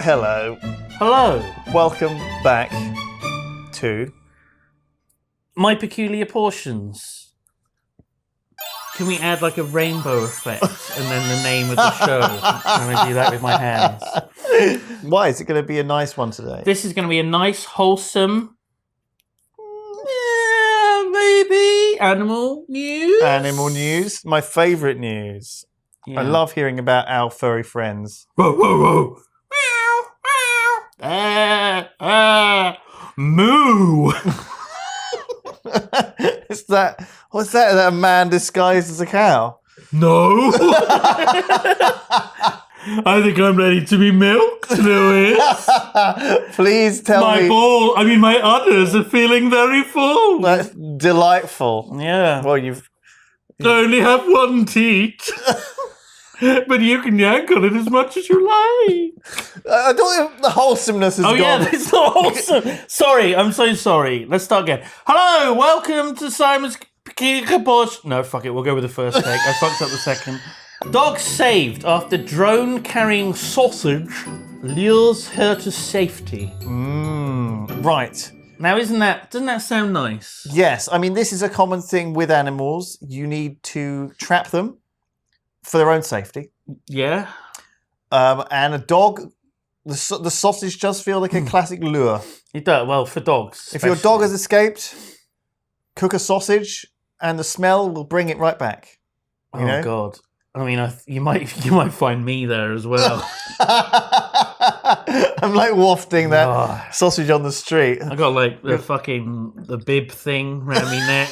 Hello. Hello. Welcome back to My Peculiar Portions. Can we add like a rainbow effect and then the name of the show? I'm going to do that with my hands. Why? Is it going to be a nice one today? This is going to be a nice, wholesome, maybe animal news. Animal news. My favourite news. Yeah. I love hearing about our furry friends. Whoa, whoa, whoa. Moo. What's that? Is that a man disguised as a cow? No. I think I'm ready to be milked, Louis. Please tell me. My udders are feeling very full. That's delightful. Yeah. Well, you've I only have one teat. But you can yank on it as much as you like. I don't think the wholesomeness has gone. Oh, yeah, it's not wholesome. Sorry, I'm so sorry. Let's start again. Hello, welcome to Simon's Peculiar Portions. No, fuck it, we'll go with the first take. I fucked up the second. Dog saved after drone carrying sausage lures her to safety. Right. Now, doesn't that sound nice? Yes, I mean, this is a common thing with animals. You need to trap them for their own safety. Yeah. And a dog, the sausage does feel like a classic lure. It does, well, for dogs. If your dog has escaped, cook a sausage and the smell will bring it right back. You know? God. I mean, you might find me there as well. I'm like wafting that sausage on the street. I got like the bib thing around my neck.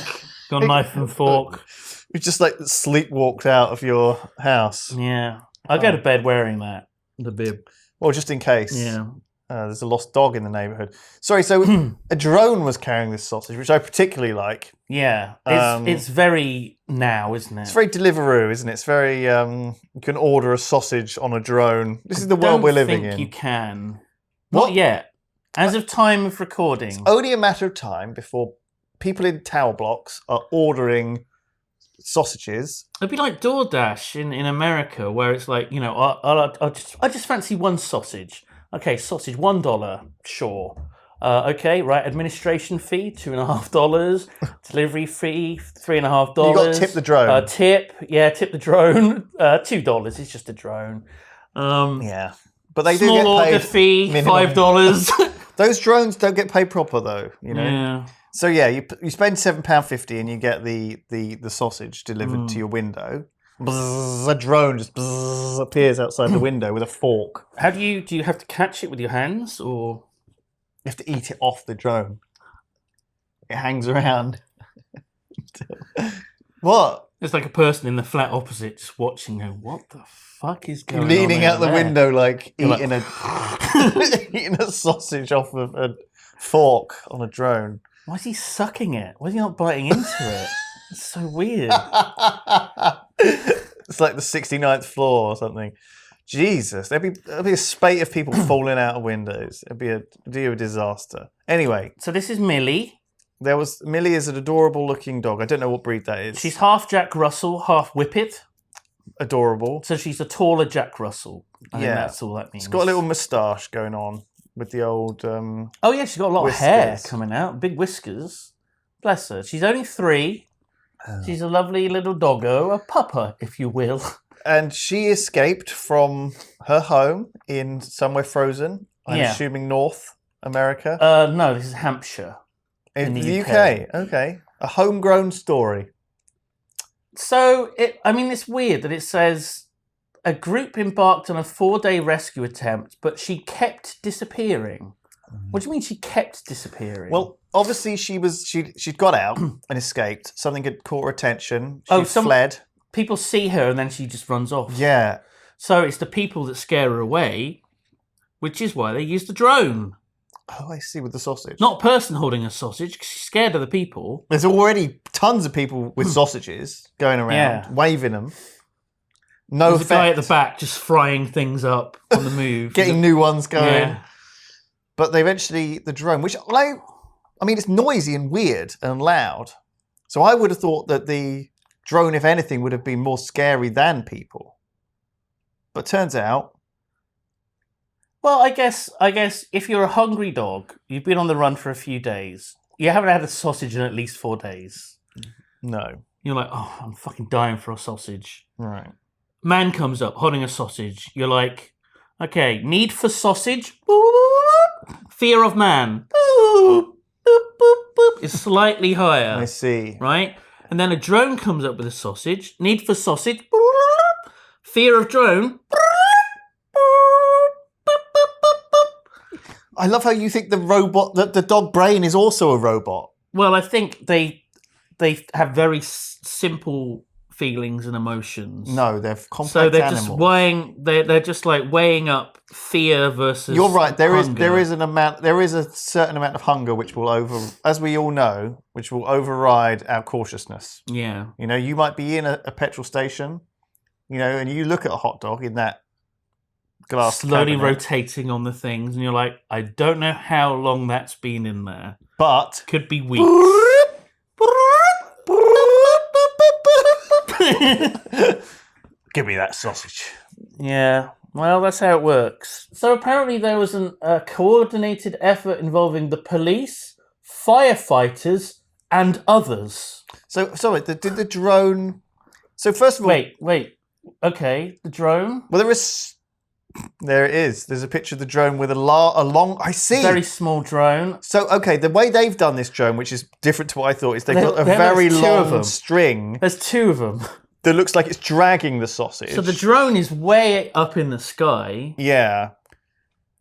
Got a knife and fork. You just like sleepwalked out of your house. Yeah. I go to bed wearing that, the bib. Well, just in case. Yeah. There's a lost dog in the neighbourhood. Sorry, so a drone was carrying this sausage, which I particularly like. Yeah. It's very now, isn't it? It's very Deliveroo, isn't it? It's very, you can order a sausage on a drone. This is the world we're living in. I don't think you can. What? Not yet. As of time of recording. It's only a matter of time before people in tower blocks are ordering sausages. It'd be like DoorDash in America, where it's like, you know, I just fancy one sausage. Okay, sausage, $1, sure. Okay, right, administration fee, $2.50. Delivery fee, $3.50. You got to tip the drone. Tip the drone. $2, it's just a drone. Yeah. But they do small get paid order fee, minimum. $5. Those drones don't get paid proper though, you know. Yeah. So yeah, you spend £7.50 and you get the sausage delivered to your window. Bzzz, a drone just appears outside the window with a fork. How do you have to catch it with your hands, or you have to eat it off the drone? It hangs around. What? It's like a person in the flat opposite just watching. Going, what the fuck is going on? Leaning out the there? window, like You're eating a sausage off of a fork on a drone. Why is he sucking it? Why is he not biting into it? It's so weird. It's like the 69th floor or something. Jesus, there'd be a spate of people falling out of windows. It'd be a disaster. Anyway. So this is Millie. Millie is an adorable looking dog. I don't know what breed that is. She's half Jack Russell, half Whippet. Adorable. So she's a taller Jack Russell. I think that's all that means. She's got a little moustache going on with the old oh yeah, she's got a lot whiskers. of hair coming out. Big whiskers. Bless her. She's only 3. She's a lovely little doggo, a pupper, if you will. And she escaped from her home in somewhere frozen. I'm assuming North America. No, this is Hampshire. In the UK. Okay. A homegrown story. So, it's weird that it says a group embarked on a 4-day rescue attempt, but she kept disappearing. What do you mean she kept disappearing? Well, obviously she'd got out and escaped. Something had caught her attention. She fled. People see her and then she just runs off. Yeah. So it's the people that scare her away, which is why they use the drone. Oh, I see, with the sausage. Not a person holding a sausage, because she's scared of the people. There's already tons of people with sausages going around, waving them. No There's effect. a guy at the back just frying things up on the move. Getting new ones going. Yeah. But they eventually, the drone, which, it's noisy and weird and loud. So I would have thought that the drone, if anything, would have been more scary than people. But turns out Well, I guess if you're a hungry dog, you've been on the run for a few days, you haven't had a sausage in at least 4 days. No. You're like, oh, I'm fucking dying for a sausage. Right. Man comes up holding a sausage. You're like, okay, need for sausage. Fear of man is slightly higher. I see. Right? And then a drone comes up with a sausage. Need for sausage. Fear of drone. I love how you think the robot, the dog brain is also a robot. Well, I think they have very simple feelings and emotions. No, they're complex so they're animals. just weighing. They're just like weighing up fear versus. You're right. There hunger. is a certain amount of hunger which will as we all know, which will override our cautiousness. Yeah. You know, you might be in a petrol station, you know, and you look at a hot dog in that glass slowly cabinet, rotating on the things, and you're like, I don't know how long that's been in there. but Could be weeks. give me that sausage. Yeah, well, that's how it works. So apparently there was a coordinated effort involving the police, firefighters, and others. So, sorry, did the drone... So first of all... Wait. Okay, the drone? Well, there it is. There's a picture of the drone with a long... I see. Very small drone. So, okay, the way they've done this drone, which is different to what I thought, is they've got a There's very two of long them. string There's 2 of them. that looks like it's dragging the sausage. So the drone is way up in the sky. Yeah.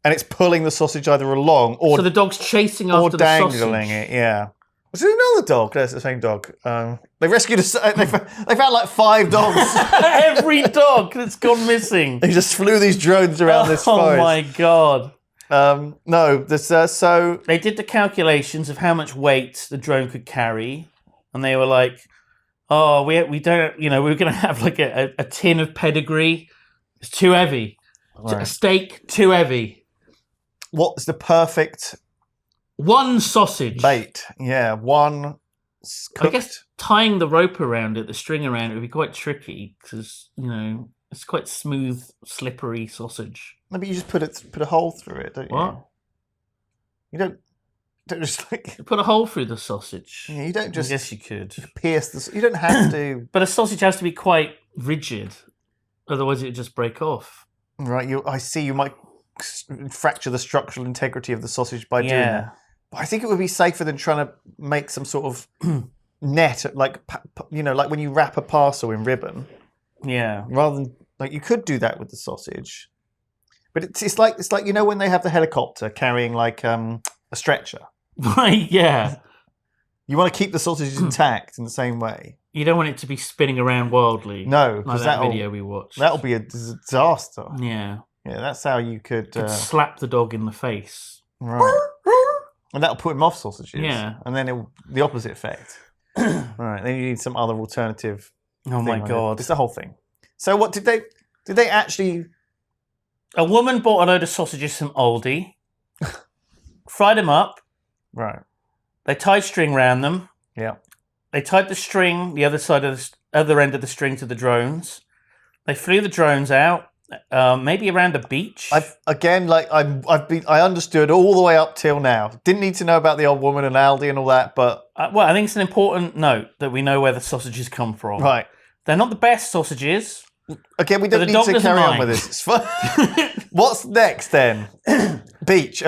And it's pulling the sausage either along or, So the dog's chasing after the sausage. dangling it, yeah. Was it another dog? That's the same dog. They rescued they found like 5 dogs. Every dog that's gone missing. They just flew these drones around this forest. Oh my god. No, this so They did the calculations of how much weight the drone could carry, and they were like, oh, we don't, you know, we're going to have like a tin of pedigree. It's too heavy. Right. A steak, too heavy. what's the perfect 1 sausage. bait? Yeah, one cooked. I guess tying the rope around it, the string around it, would be quite tricky because, you know, it's quite smooth, slippery sausage. No, but you just put a hole through it, don't you? What? You don't just like You put a hole through the sausage. yeah, you don't just I guess you could. pierce the. You don't have to. But a sausage has to be quite rigid, otherwise it'd just break off. Right, I see. You might fracture the structural integrity of the sausage by doing that. But I think it would be safer than trying to make some sort of net, like you know, like when you wrap a parcel in ribbon. Yeah. Rather than like you could do that with the sausage, but it's like you know when they have the helicopter carrying like a stretcher. Right, yeah. You want to keep the sausages intact in the same way. You don't want it to be spinning around wildly. No, like because that video we watched. that'll be a disaster. Yeah. Yeah, that's how you could Slap the dog in the face. right, and that'll put him off sausages. Yeah. and then the opposite effect. Right, then you need some other alternative. Oh my god. It's the whole thing. So what did they actually? A woman bought a load of sausages from Aldi, fried them up, Right. they tied string around them, Yeah. they tied the string, the other side of the other end of the string to the drones. They flew the drones out, maybe around a beach. I understood all the way up till now. Didn't need to know about the old woman and Aldi and all that, but Well, I think it's an important note that we know where the sausages come from. right. They're not the best sausages. Again, we But don't the need dog to doesn't carry on mind. with this. It's fine. What's next then? A beach.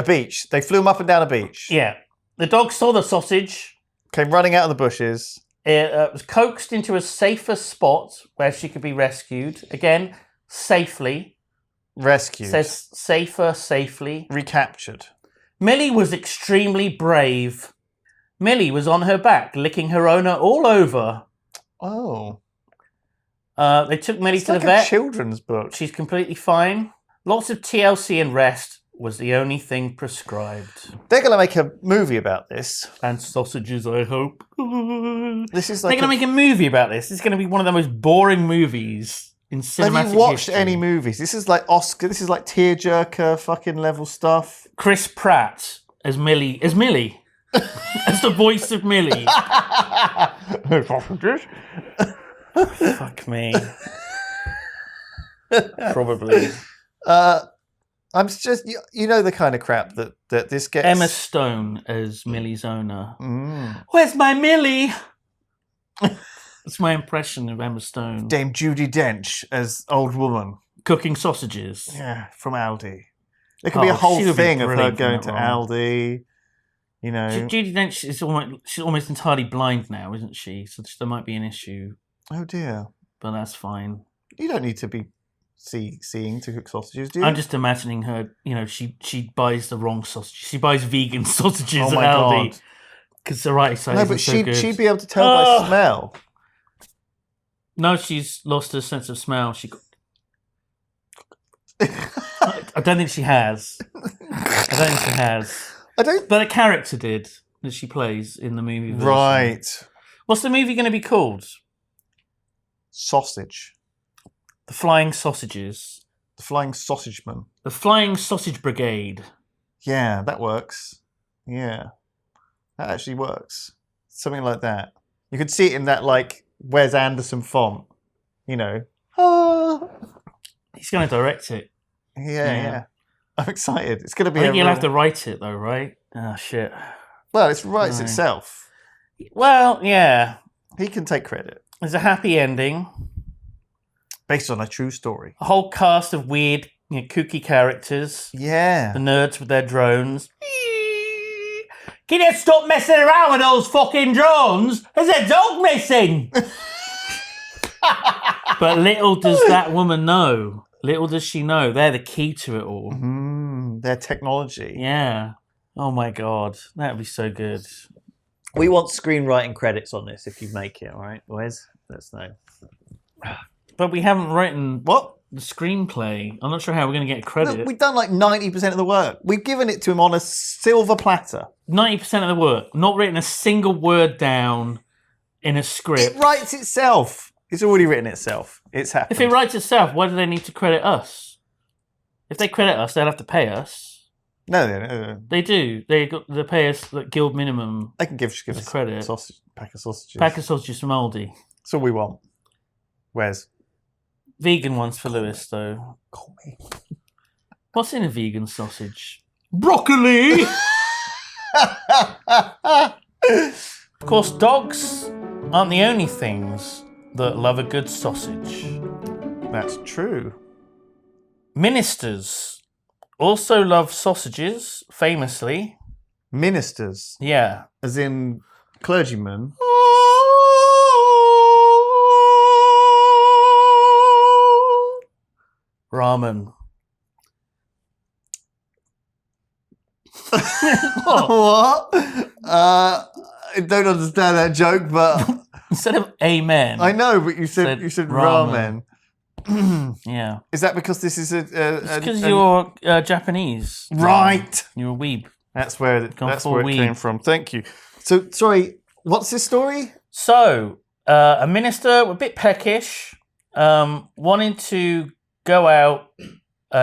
They flew them up and down a beach. Yeah. The dog saw the sausage. Came running out of the bushes. It was coaxed into a safer spot where she could be rescued. Again, safely. Rescued. Says safer, safely. Recaptured. Millie was extremely brave. Millie was on her back, licking her owner all over. Oh. They took Millie It's to like the vet. a children's book. She's completely fine. Lots of TLC and rest was the only thing prescribed. They're going to make a movie about this. And sausages, I hope. This is They're like. going to make a movie about this. This is going to be one of the most boring movies in cinematic Have you watched history. any movies? This is like Oscar. This is like tearjerker fucking level stuff. Chris Pratt as Millie. As the voice of Millie. Fuck me. Probably. I'm just, you know, the kind of crap that this gets. Emma Stone as Millie's owner. Mm. Where's my Millie? That's my impression of Emma Stone. Dame Judi Dench as old woman. Cooking sausages. Yeah, from Aldi. There could be a whole thing of her going to Aldi. You know, Judi Dench is almost entirely blind now, isn't she? So there might be an issue. Oh dear. But that's fine. You don't need to be seeing to cook sausages, do you? I'm just imagining her. You know, she buys the wrong sausage. She buys vegan sausages oh at my Aldi God. because the right size. No, but so good. she'd be able to tell by smell. No, she's lost her sense of smell. I don't think she has. But a character did that she plays in the movie version. Right. What's the movie going to be called? Sausage. The Flying Sausages. The Flying Sausageman. The Flying Sausage Brigade. Yeah, that works. Yeah. That actually works. Something like that. You could see it in that, like, Wes Anderson font. You know. He's going to direct it. Yeah. I'm excited. It's going to be I think you'll have to write it, though, right? Oh, shit. Well, it writes itself. Well, yeah. He can take credit. There's a happy ending. Based on a true story. A whole cast of weird, kooky characters. Yeah. The nerds with their drones. Can you stop messing around with those fucking drones? There's a dog missing! But little does that woman know. Little does she know. They're the key to it all. Their technology. Yeah. Oh my God. That would be so good. We want screenwriting credits on this if you make it, all right, boys? Let us know. But we haven't written what? The screenplay. I'm not sure how we're going to get credit. Look, we've done like 90% of the work. We've given it to him on a silver platter. 90% of the work. Not written a single word down in a script. It writes itself. It's already written itself. It's happened. If it writes itself, why do they need to credit us? If they credit us, they'll have to pay us. No. They do. They pay us the guild minimum. They can give us credit. Pack of sausages. Pack of sausages from Aldi. That's all we want. Where's? Vegan ones for Lewis, though. Call me. What's in a vegan sausage? Broccoli! Of course, dogs aren't the only things that love a good sausage. That's true. Ministers also love sausages, famously. Ministers? Yeah. As in clergymen? Ramen. What? I don't understand that joke, but instead of amen, I know, but you said ramen. Yeah. Is that because this is it's because you're Japanese, right? You're a weeb. That's where it came from. Thank you. So, sorry, what's this story? So, a minister, a bit peckish, wanted to go out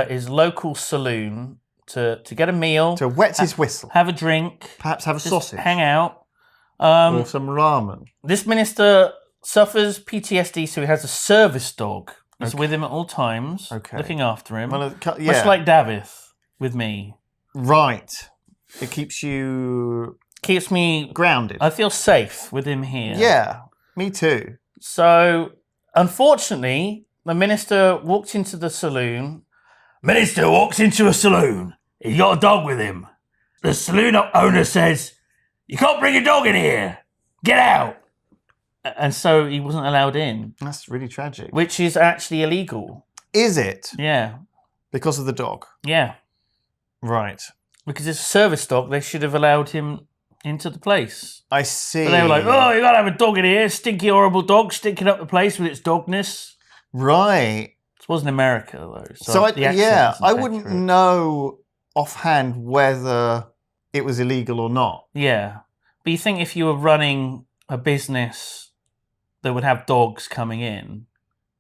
his local saloon to get a meal, to wet his whistle, have a drink, perhaps have a sausage, hang out, or some ramen. This minister suffers PTSD, so he has a service dog. He's with him at all times, looking after him. Well, much like Davith with me. Right. It keeps me grounded. I feel safe with him here. Yeah, me too. So, unfortunately, the minister walked into the saloon. Minister walks into a saloon. He's got a dog with him. The saloon owner says, "You can't bring a dog in here. Get out." And so he wasn't allowed in. That's really tragic. Which is actually illegal. Is it? Yeah. Because of the dog? Yeah. Right. Because it's a service dog, they should have allowed him into the place. I see. But they were like, "Oh, you gotta have a dog in here. Stinky, horrible dog, stinking up the place with its dogness." Right. This wasn't America, though. So I wouldn't know offhand whether it was illegal or not. Yeah. But you think if you were running a business that would have dogs coming in...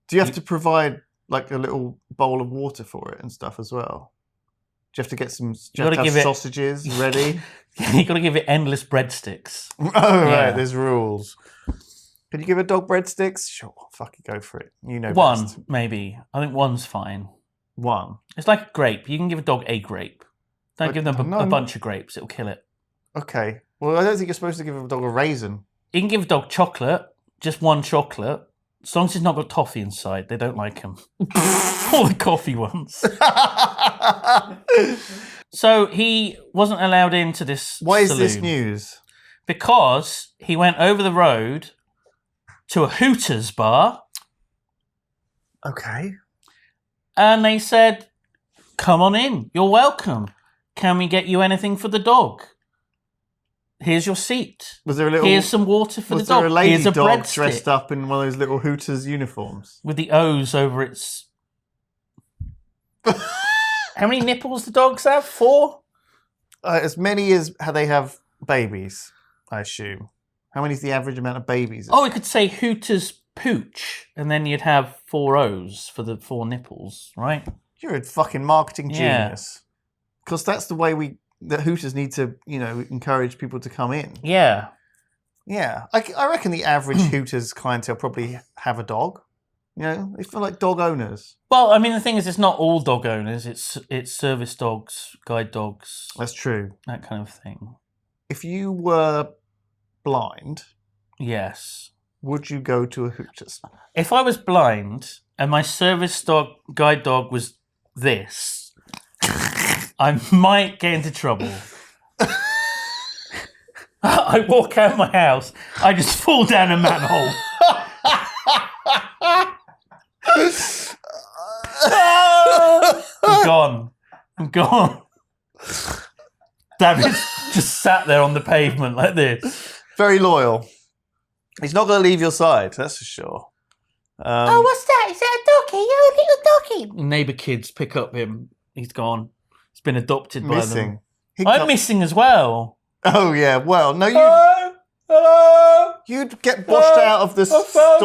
Do you have to provide like a little bowl of water for it and stuff as well? Do you have to get some sausages ready? You got to give it endless breadsticks. Oh, right. There's rules. Can you give a dog breadsticks? Sure. Fucking go for it. You know one, best. Maybe. I think one's fine. One. It's like a grape. You can give a dog a grape. Don't give them no, a bunch of grapes. It'll kill it. Okay. Well, I don't think you're supposed to give a dog a raisin. You can give a dog chocolate, just one chocolate. As long as it's not got toffee inside, they don't like them. All the coffee ones. So he wasn't allowed into this Why is saloon this news? because he went over the road to a Hooters bar Okay. and they said, "Come on in, you're welcome. Can we get you anything for the dog? Here's your seat. Was there a little? Here's some water for the Was there dog. a lady Here's a dog breadstick." dressed up in one of those little Hooters uniforms? With the O's over its... How many nipples do dogs have? 4? As many as how they have babies, I assume. How many is the average amount of babies? Oh, we could say Hooters Pooch, and then you'd have 4 O's for the 4 nipples, right? You're a fucking marketing Yeah. genius. Because that's the way that Hooters need to, encourage people to come in. Yeah. Yeah. I reckon the average Hooters clientele probably have a dog. They feel like dog owners. Well, I mean, the thing is, it's not all dog owners. It's service dogs, guide dogs, That's true. that kind of thing. If you were blind, Yes. would you go to a Hooters? If I was blind and my service dog, guide dog was this, I might get into trouble. I walk out of my house, I just fall down a manhole. I'm gone. David's just sat there on the pavement like this. Very loyal. He's not going to leave your side, that's for sure. What's that? Is that a doggy? You're a little doggy. Neighbour kids pick up him. He's gone. He's been adopted by them. I'm missing as well. Oh, yeah. Well, no, Hello? you'd get washed out of the storm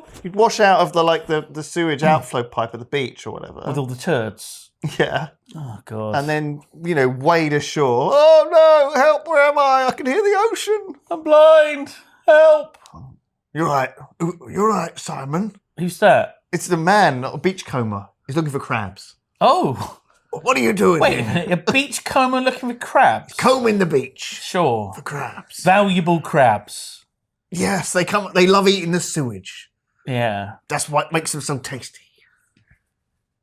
drain. You'd wash out of the sewage outflow pipe at the beach or whatever. With all the turds. Yeah. Oh, God. And then, wade ashore. Oh, no, help, where am I? I can hear the ocean. I'm blind. Help. You're right, Simon. Who's that? It's the man, not a beachcomber. He's looking for crabs. Oh. What are you doing Wait a here? minute. A beachcomber looking for crabs? Combing the beach Sure. for crabs. Valuable crabs. Yes, they love eating the sewage. Yeah. That's what makes them so tasty.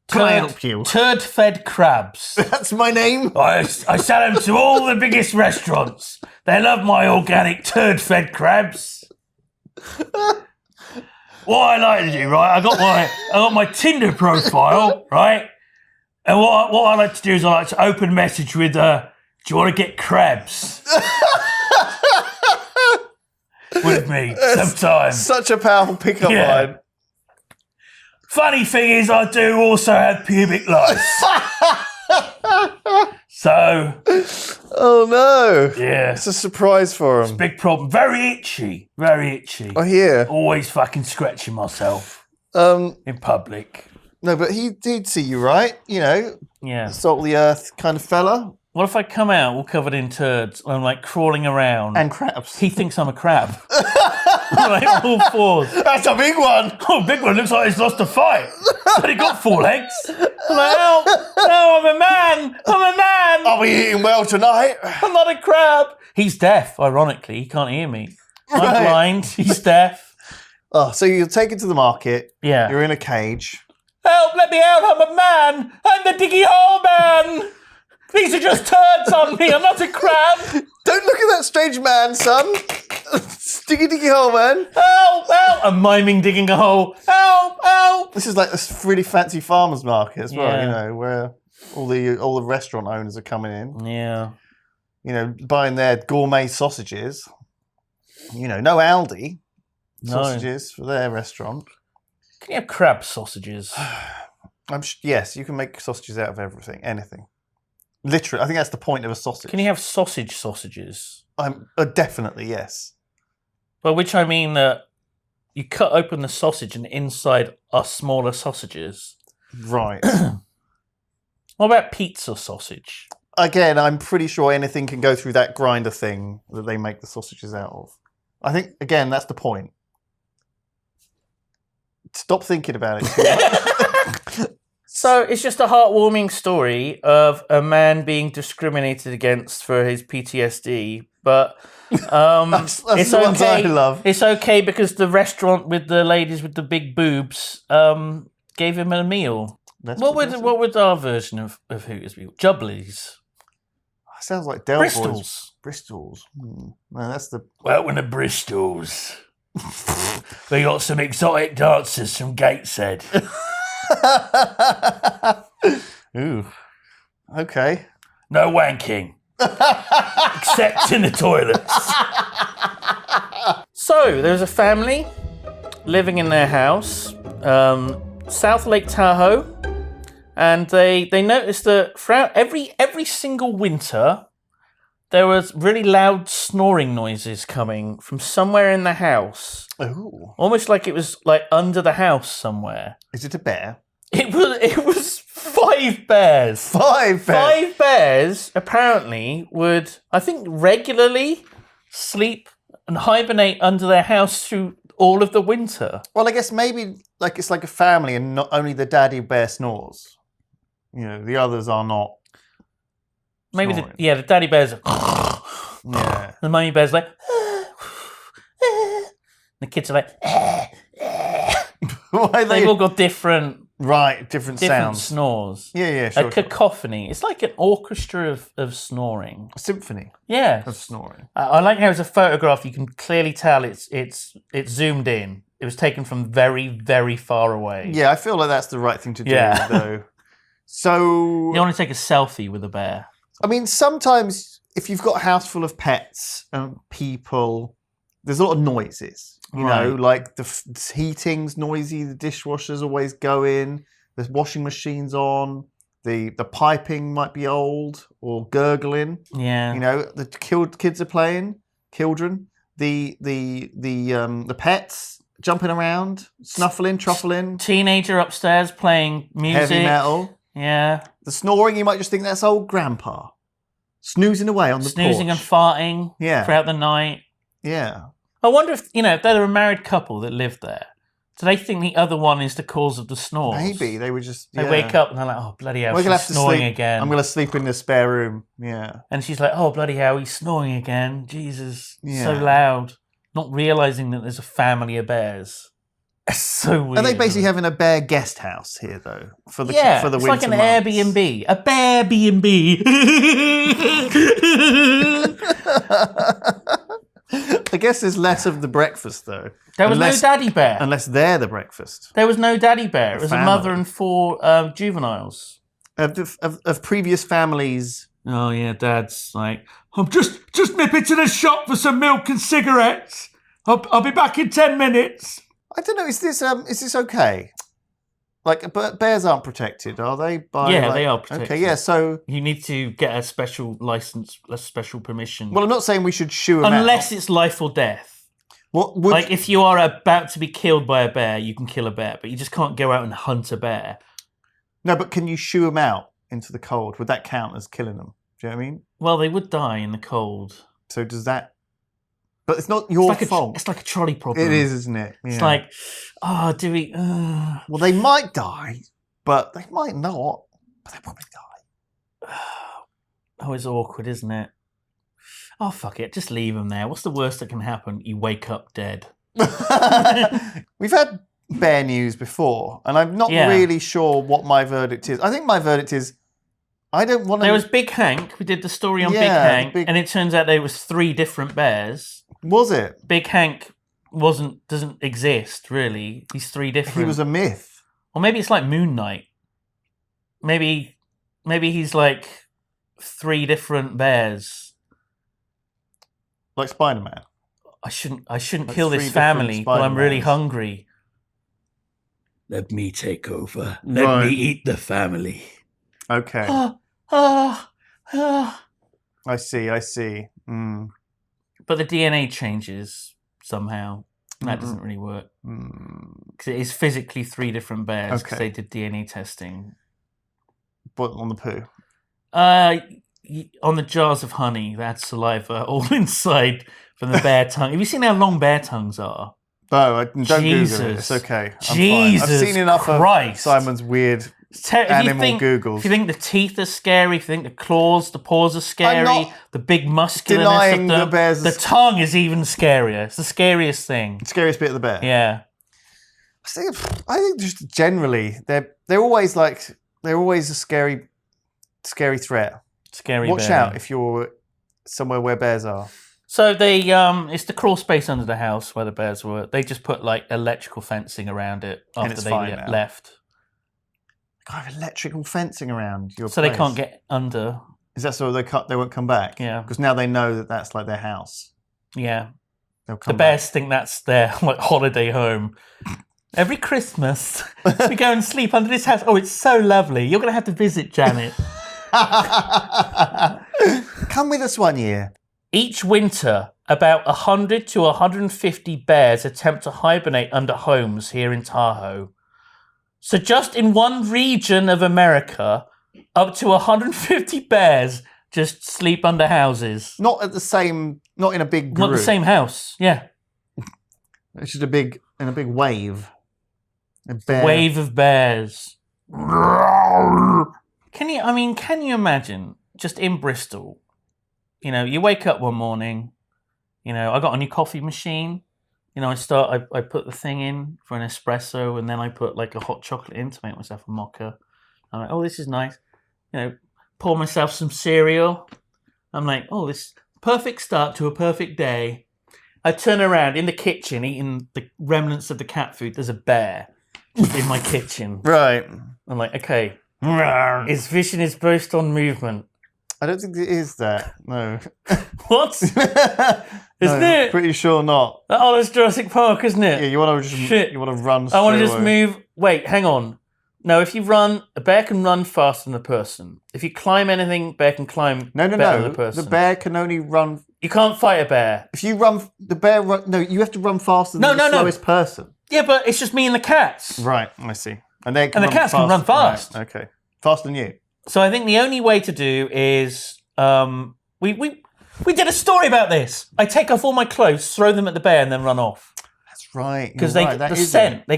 Can I help you? Turd-fed crabs. That's my name. I sell them to all the biggest restaurants. They love my organic turd-fed crabs. What I like to do, right? I got my Tinder profile, right? And what I like to do is I like to open message with, do you want to get crabs? With me sometimes. Such a powerful pickup Yeah. line. Funny thing is, I do also have pubic lice. So, Oh no. yeah. It's a surprise for him. Big problem. Very itchy. Very itchy. I hear. Always fucking scratching myself No, in public. but he'd see you, right? Yeah. Salt of the earth kind of fella. What if I come out all covered in turds and I'm like crawling around? And crabs. He thinks I'm a crab. I'm like all 4s. That's a big one. Oh, big one. Looks like he's lost a fight. But he got 4 legs. I'm like, help. No, I'm a man. I'm a man. I'll be eating well tonight. I'm not a crab. He's deaf, ironically. He can't hear me. I'm Right. blind. He's deaf. Oh, so you take it to the market. Yeah. You're in a cage. Help, let me out. I'm a man. I'm the diggy hole man. These are just turds on me. I'm not a crab. Don't look at that strange man, son. Sticky diggy hole, man. Help, help. I'm miming digging a hole. Help, help. This is like a really fancy farmer's market as well, Yeah. where all the restaurant owners are coming in, Yeah. buying their gourmet sausages. No Aldi No. sausages for their restaurant. Can you have crab sausages? Yes, you can make sausages out of everything, anything. Literally, I think that's the point of a sausage. Can you have sausages? Definitely, yes. By which I mean that you cut open the sausage and inside are smaller sausages. Right. What about pizza sausage? Again, I'm pretty sure anything can go through that grinder thing that they make the sausages out of. I think, again, that's the point. Stop thinking about it too much. So it's just a heartwarming story of a man being discriminated against for his PTSD, but That's it's the ones I okay. love. It's okay because the restaurant with the ladies with the big boobs gave him a meal. What would our version of Hooters be? Jubblies. Sounds like Del Boys. Bristols. No, that's the. Welcome to Bristol's. We got some exotic dancers from Gateshead. Ooh. Okay. No wanking. Except in the toilets. So, there's a family living in their house, South Lake Tahoe, and they noticed that throughout every single winter, there was really loud snoring noises coming from somewhere in the house. Ooh. Almost like it was like under the house somewhere. Is it a bear? It was 5 bears. 5 bears. 5 bears apparently would, I think, regularly sleep and hibernate under their house through all of the winter. Well, I guess maybe like it's like a family, and not only the daddy bear snores. You know, the others are not. Maybe snoring. the daddy bears are Yeah. the mummy bears like the kids are like Why they've all got different different sounds. snores. Yeah, sure. A cacophony. It's like an orchestra of snoring. A symphony Yeah. of snoring. I like how it's a photograph. You can clearly tell it's zoomed in. It was taken from very, very far away. Yeah, I feel like that's the right thing to do, Yeah. though. So, You want to take a selfie with a bear. I mean, sometimes if you've got a house full of pets and people, there's a lot of noises. You know, like the heating's noisy, the dishwasher's always going, the washing machine's on, the piping might be old or gurgling. Yeah. You know, the kids are playing, children. The pets jumping around, snuffling, truffling. Teenager upstairs playing music. Heavy metal. Yeah. The snoring, you might just think that's old grandpa. Snoozing away on the Snoozing porch. and farting throughout the night. Yeah. I wonder if they're a married couple that live there. Do they think the other one is the cause of the snores? Maybe. They were just... They wake up and they're like, oh, bloody hell, We're gonna she's have to snoring sleep. again. I'm going to sleep in the spare room. Yeah. And she's like, oh, bloody hell, he's snoring again. Jesus, Yeah. so loud. Not realising that there's a family of bears. It's so weird. Are they basically having a bear guest house here, though? For the it's winter like an months? Airbnb. A bear B&B. I guess there's less of the breakfast, though. There was no daddy bear. Unless they're the breakfast. There was no daddy bear. It was family. a mother and 4 juveniles. Of previous families... Oh, yeah, Dad's like, I'm just nipping to the shop for some milk and cigarettes. I'll be back in 10 minutes. I don't know, is this okay? Like, bears aren't protected, are they? Yeah, they are protected. Okay, yeah, so... You need to get a special license, a special permission. Well, I'm not saying we should shoo them out. Unless it's life or death. Like, if you are about to be killed by a bear, you can kill a bear, but you just can't go out and hunt a bear. No, but can you shoo them out into the cold? Would that count as killing them? Do you know what I mean? Well, they would die in the cold. So does that... But it's not your fault. It's like a trolley problem. It is, isn't it? Yeah. It's like, do we... Well, they might die, but they might not. But they probably die. Oh, it's awkward, isn't it? Oh, fuck it. Just leave them there. What's the worst that can happen? You wake up dead. We've had bear news before, and I'm not really sure what my verdict is. I think my verdict is I don't want to... There was Big Hank. We did the story on Big Hank, and it turns out there was 3 different bears. Was it? Big Hank doesn't exist, really. He's 3 different. He was a myth. Or maybe it's like Moon Knight. Maybe he's like 3 different bears. Like Spider-Man. I shouldn't Like kill 3 this different family, but I'm really Spider-Mans. hungry. Let me take over. Let me eat the family. Okay. I I see. Mm. But the DNA changes somehow. That doesn't really work. Because it is physically 3 different bears because they did DNA testing. But on the poo? On the jars of honey, they had saliva all inside from the bear tongue. Have you seen how long bear tongues are? No, don't Jesus. Google it. It's okay. I'm Jesus fine. I've seen enough Christ. of Simon's weird animal Googles. If you think the teeth are scary, if you think the claws, the paws are scary, not the big muscularness denying of them, the bears. The tongue is even scarier. It's the scariest thing. Scariest bit of the bear. Yeah. I think just generally they're always a scary threat. Scary. Watch bear. out if you're somewhere where bears are. So they it's the crawl space under the house where the bears were. They just put like electrical fencing around it after they left. I have electrical fencing around your so place. They can't get under. Is that so they won't come back? Yeah. Because now they know that that's like their house. Yeah. They'll come the bears think that's their like holiday home. Every Christmas we go and sleep under this house. Oh, it's so lovely. You're going to have to visit, Janet. Come with us one year. Each winter, about 100 to 150 bears attempt to hibernate under homes here in Tahoe. So just in one region of America, up to 150 bears just sleep under houses. Not in a big group. Not the same house, yeah. It's just in a big wave. A wave of bears. Can you imagine, just in Bristol, you wake up one morning, I got a new coffee machine. I put the thing in for an espresso and then I put like a hot chocolate in to make myself a mocha. I'm like, oh, this is nice. Pour myself some cereal. I'm like, oh, this perfect start to a perfect day. I turn around in the kitchen eating the remnants of the cat food. There's a bear in my kitchen. Right. I'm like, okay, his vision is based on movement. I don't think it is that. No. What? Isn't it? Pretty sure not. Oh, that's Jurassic Park, isn't it? Yeah, you want to run. I want to just move. Wait, hang on. No, if you run, a bear can run faster than a person. If you climb anything, bear can climb better than a person. The bear can only run. You can't fight a bear. If you run, no, you have to run faster than the slowest person. Yeah, but it's just me and the cats. Right, I see. And the cats can run fast. Right, okay, faster than you. So I think the only way to do is we did a story about this. I take off all my clothes, throw them at the bear, and then run off. That's right. Because they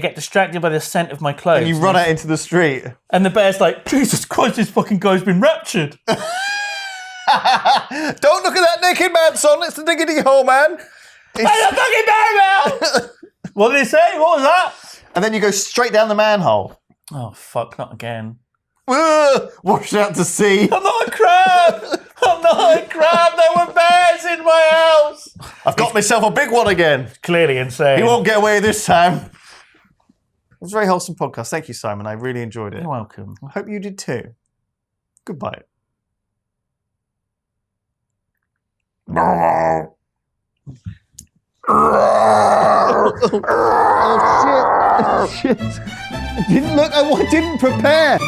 get distracted by the scent of my clothes. And you run out into the street. And the bear's like, Jesus Christ, this fucking guy's been raptured. Don't look at that naked man, son. It's the diggity hole, man. Hey, the fucking bear now! What did he say? What was that? And then you go straight down the manhole. Oh, fuck, not again. Washed out to sea. I'm not a crab! I'm not a crab! There were bears in my house! I've got myself a big one again. Clearly insane. He won't get away this time. It was a very wholesome podcast. Thank you, Simon. I really enjoyed it. You're welcome. I hope you did too. Goodbye. Oh, shit. I didn't prepare.